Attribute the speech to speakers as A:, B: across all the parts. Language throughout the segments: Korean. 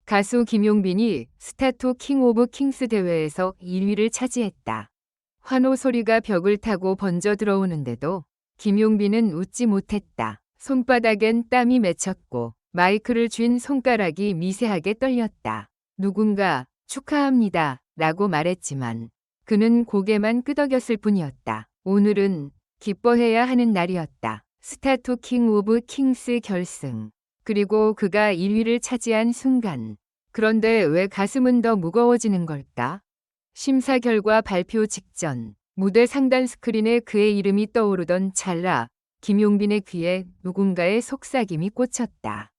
A: 가수 김용빈이 스타투 킹 오브 킹스 대회에서 1위를 차지했다. 환호 소리가 벽을 타고 번져 들어오는데도 김용빈은 웃지 못했다. 손바닥엔 땀이 맺혔고 마이크를 쥔 손가락이 미세하게 떨렸다. 누군가 축하합니다 라고 말했지만 그는 고개만 끄덕였을 뿐이었다. 오늘은 기뻐해야 하는 날이었다. 스타투 킹 오브 킹스 결승. 그리고 그가 1위를 차지한 순간. 그런데 왜 가슴은 더 무거워지는 걸까? 심사 결과 발표 직전 무대 상단 스크린에 그의 이름이 떠오르던 찰나 김용빈의 귀에 누군가의 속삭임이 꽂혔다.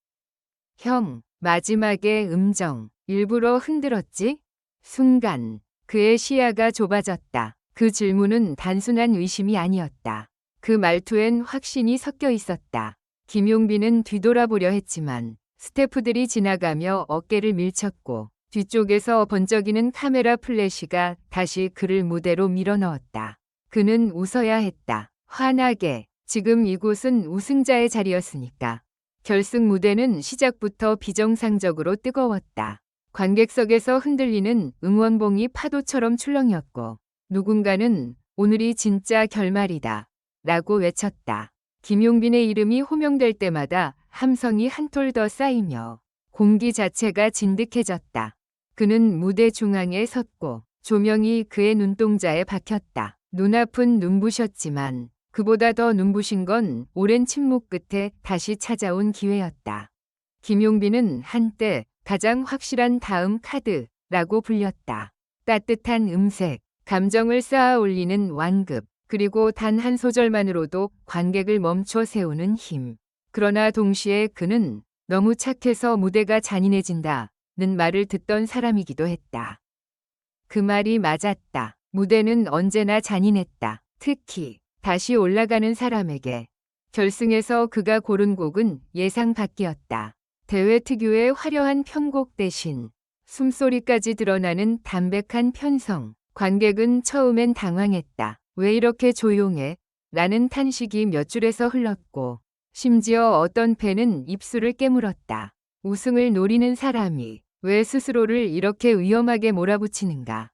A: 형, 마지막에 음정 일부러 흔들었지? 순간 그의 시야가 좁아졌다. 그 질문은 단순한 의심이 아니었다. 그 말투엔 확신이 섞여 있었다. 김용빈은 뒤돌아보려 했지만 스태프들이 지나가며 어깨를 밀쳤고 뒤쪽에서 번쩍이는 카메라 플래시가 다시 그를 무대로 밀어넣었다. 그는 웃어야 했다. 환하게. 지금 이곳은 우승자의 자리였으니까. 결승 무대는 시작부터 비정상적으로 뜨거웠다. 관객석에서 흔들리는 응원봉이 파도처럼 출렁였고 누군가는 오늘이 진짜 결말이다 라고 외쳤다. 김용빈의 이름이 호명될 때마다 함성이 한 톨 더 쌓이며 공기 자체가 진득해졌다. 그는 무대 중앙에 섰고 조명이 그의 눈동자에 박혔다. 눈앞은 눈부셨지만 그보다 더 눈부신 건 오랜 침묵 끝에 다시 찾아온 기회였다. 김용빈은 한때 가장 확실한 다음 카드라고 불렸다. 따뜻한 음색, 감정을 쌓아 올리는 완급, 그리고 단 한 소절만으로도 관객을 멈춰 세우는 힘. 그러나 동시에 그는 너무 착해서 무대가 잔인해진다는 말을 듣던 사람이기도 했다. 그 말이 맞았다. 무대는 언제나 잔인했다. 특히 다시 올라가는 사람에게. 결승에서 그가 고른 곡은 예상 밖이었다. 대회 특유의 화려한 편곡 대신 숨소리까지 드러나는 담백한 편성. 관객은 처음엔 당황했다. 왜 이렇게 조용해? 라는 탄식이 몇 줄에서 흘렀고 심지어 어떤 팬은 입술을 깨물었다. 우승을 노리는 사람이 왜 스스로를 이렇게 위험하게 몰아붙이는가?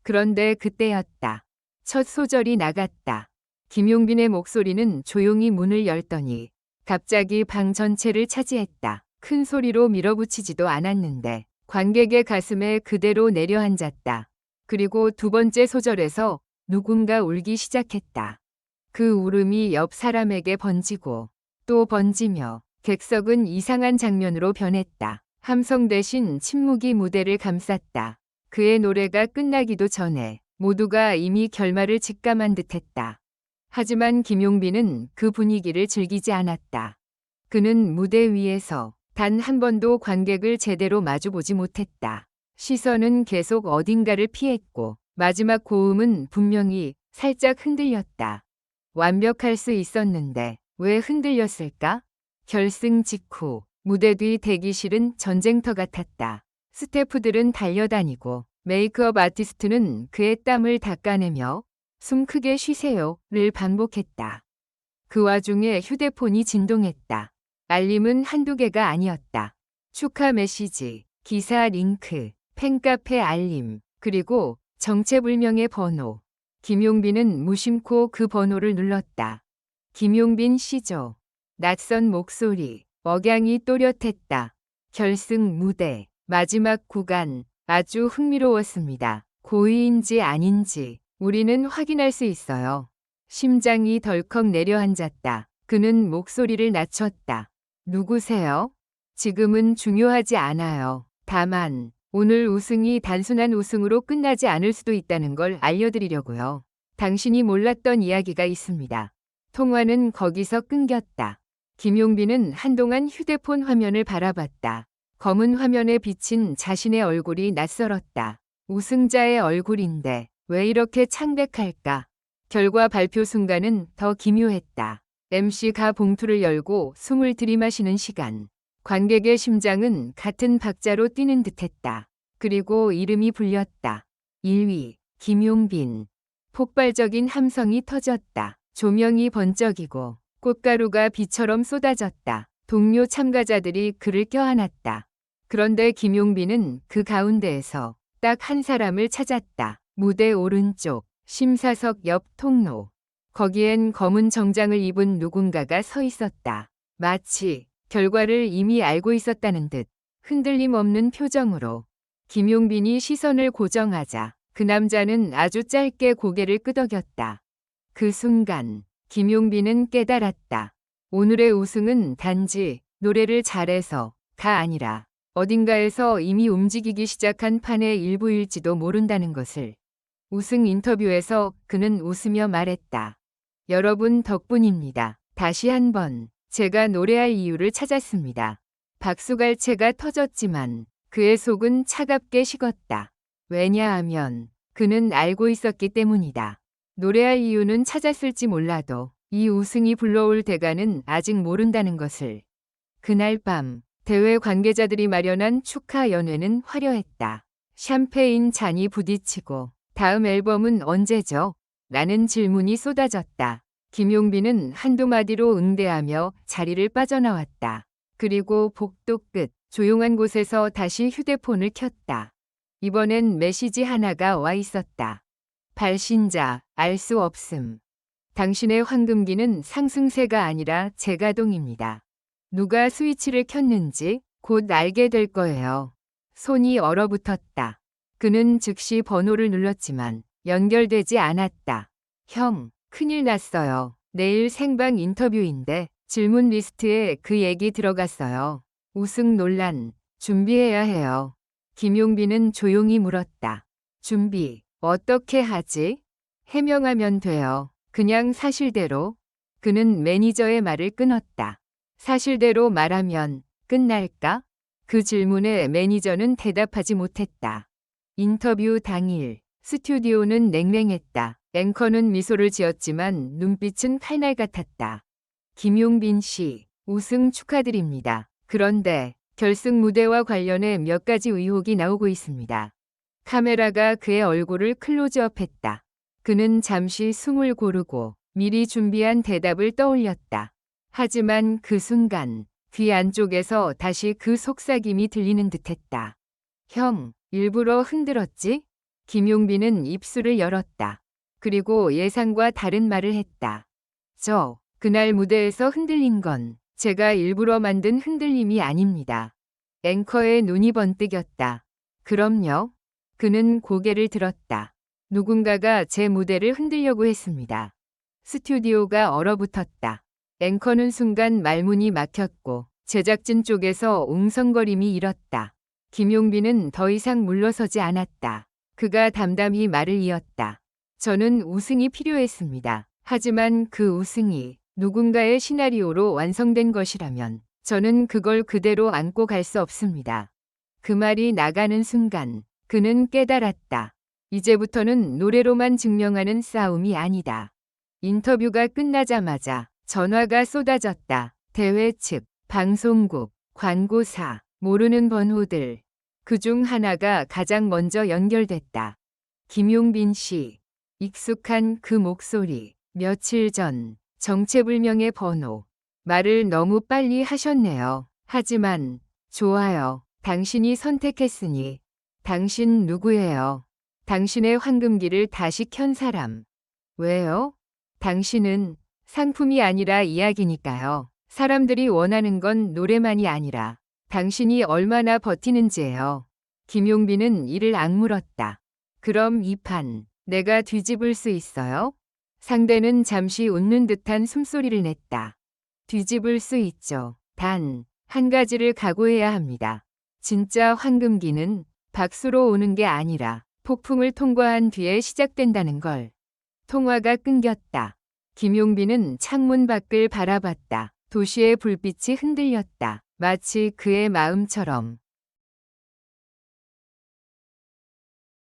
A: 그런데 그때였다. 첫 소절이 나갔다. 김용빈의 목소리는 조용히 문을 열더니 갑자기 방 전체를 차지했다. 큰 소리로 밀어붙이지도 않았는데 관객의 가슴에 그대로 내려앉았다. 그리고 두 번째 소절에서 누군가 울기 시작했다. 그 울음이 옆 사람에게 번지고 또 번지며 객석은 이상한 장면으로 변했다. 함성 대신 침묵이 무대를 감쌌다. 그의 노래가 끝나기도 전에 모두가 이미 결말을 직감한 듯했다. 하지만 김용빈은 그 분위기를 즐기지 않았다. 그는 무대 위에서 단 한 번도 관객을 제대로 마주보지 못했다. 시선은 계속 어딘가를 피했고 마지막 고음은 분명히 살짝 흔들렸다. 완벽할 수 있었는데 왜 흔들렸을까? 결승 직후 무대 뒤 대기실은 전쟁터 같았다. 스태프들은 달려다니고 메이크업 아티스트는 그의 땀을 닦아내며 숨 크게 쉬세요를 반복했다. 그 와중에 휴대폰이 진동했다. 알림은 한두 개가 아니었다. 축하 메시지, 기사 링크, 팬카페 알림, 그리고 정체불명의 번호. 김용빈은 무심코 그 번호를 눌렀다. 김용빈 씨죠. 낯선 목소리, 억양이 또렷했다. 결승 무대, 마지막 구간, 아주 흥미로웠습니다. 고의인지 아닌지 우리는 확인할 수 있어요. 심장이 덜컥 내려앉았다. 그는 목소리를 낮췄다. 누구세요? 지금은 중요하지 않아요. 다만 오늘 우승이 단순한 우승으로 끝나지 않을 수도 있다는 걸 알려드리려고요. 당신이 몰랐던 이야기가 있습니다. 통화는 거기서 끊겼다. 김용빈은 한동안 휴대폰 화면을 바라봤다. 검은 화면에 비친 자신의 얼굴이 낯설었다. 우승자의 얼굴인데 왜 이렇게 창백할까? 결과 발표 순간은 더 기묘했다. MC가 봉투를 열고 숨을 들이마시는 시간. 관객의 심장은 같은 박자로 뛰는 듯했다. 그리고 이름이 불렸다. 1위, 김용빈. 폭발적인 함성이 터졌다. 조명이 번쩍이고 꽃가루가 비처럼 쏟아졌다. 동료 참가자들이 그를 껴안았다. 그런데 김용빈은 그 가운데에서 딱 한 사람을 찾았다. 무대 오른쪽, 심사석 옆 통로. 거기엔 검은 정장을 입은 누군가가 서 있었다. 마치 결과를 이미 알고 있었다는 듯 흔들림 없는 표정으로. 김용빈이 시선을 고정하자 그 남자는 아주 짧게 고개를 끄덕였다. 그 순간 김용빈은 깨달았다. 오늘의 우승은 단지 노래를 잘해서가 아니라 어딘가에서 이미 움직이기 시작한 판의 일부일지도 모른다는 것을. 우승 인터뷰에서 그는 웃으며 말했다. 여러분 덕분입니다. 다시 한번 제가 노래할 이유를 찾았습니다. 박수갈채가 터졌지만 그의 속은 차갑게 식었다. 왜냐하면 그는 알고 있었기 때문이다. 노래할 이유는 찾았을지 몰라도 이 우승이 불러올 대가는 아직 모른다는 것을. 그날 밤 대회 관계자들이 마련한 축하 연회는 화려했다. 샴페인 잔이 부딪히고 다음 앨범은 언제죠? 라는 질문이 쏟아졌다. 김용빈은 한두 마디로 응대하며 자리를 빠져나왔다. 그리고 복도 끝 조용한 곳에서 다시 휴대폰을 켰다. 이번엔 메시지 하나가 와 있었다. 발신자, 알 수 없음. 당신의 황금기는 상승세가 아니라 재가동입니다. 누가 스위치를 켰는지 곧 알게 될 거예요. 손이 얼어붙었다. 그는 즉시 번호를 눌렀지만 연결되지 않았다. 형, 큰일 났어요. 내일 생방 인터뷰인데 질문 리스트에 그 얘기 들어갔어요. 우승 논란, 준비해야 해요. 김용빈은 조용히 물었다. 준비, 어떻게 하지? 해명하면 돼요. 그냥 사실대로. 그는 매니저의 말을 끊었다. 사실대로 말하면 끝날까? 그 질문에 매니저는 대답하지 못했다. 인터뷰 당일, 스튜디오는 냉랭했다. 앵커는 미소를 지었지만 눈빛은 칼날 같았다. 김용빈 씨, 우승 축하드립니다. 그런데 결승 무대와 관련해 몇 가지 의혹이 나오고 있습니다. 카메라가 그의 얼굴을 클로즈업했다. 그는 잠시 숨을 고르고 미리 준비한 대답을 떠올렸다. 하지만 그 순간 귀 안쪽에서 다시 그 속삭임이 들리는 듯했다. 형, 일부러 흔들었지? 김용빈은 입술을 열었다. 그리고 예상과 다른 말을 했다. 그날 무대에서 흔들린 건 제가 일부러 만든 흔들림이 아닙니다. 앵커의 눈이 번뜩였다. 그럼요? 그는 고개를 들었다. 누군가가 제 무대를 흔들려고 했습니다. 스튜디오가 얼어붙었다. 앵커는 순간 말문이 막혔고 제작진 쪽에서 웅성거림이 일었다. 김용빈은 더 이상 물러서지 않았다. 그가 담담히 말을 이었다. 저는 우승이 필요했습니다. 하지만 그 우승이 누군가의 시나리오로 완성된 것이라면 저는 그걸 그대로 안고 갈 수 없습니다. 그 말이 나가는 순간 그는 깨달았다. 이제부터는 노래로만 증명하는 싸움이 아니다. 인터뷰가 끝나자마자 전화가 쏟아졌다. 대회 측, 방송국, 광고사, 모르는 번호들. 그중 하나가 가장 먼저 연결됐다. 김용빈 씨. 익숙한 그 목소리. 며칠 전 정체불명의 번호. 말을 너무 빨리 하셨네요. 하지만 좋아요. 당신이 선택했으니. 당신 누구예요? 당신의 황금기를 다시 켠 사람. 왜요? 당신은 상품이 아니라 이야기니까요. 사람들이 원하는 건 노래만이 아니라 당신이 얼마나 버티는지예요. 김용빈은 이를 악물었다. 그럼 이 판 내가 뒤집을 수 있어요? 상대는 잠시 웃는 듯한 숨소리를 냈다. 뒤집을 수 있죠. 단, 한 가지를 각오해야 합니다. 진짜 황금기는 박수로 오는 게 아니라 폭풍을 통과한 뒤에 시작된다는 걸. 통화가 끊겼다. 김용빈은 창문 밖을 바라봤다. 도시의 불빛이 흔들렸다. 마치 그의 마음처럼.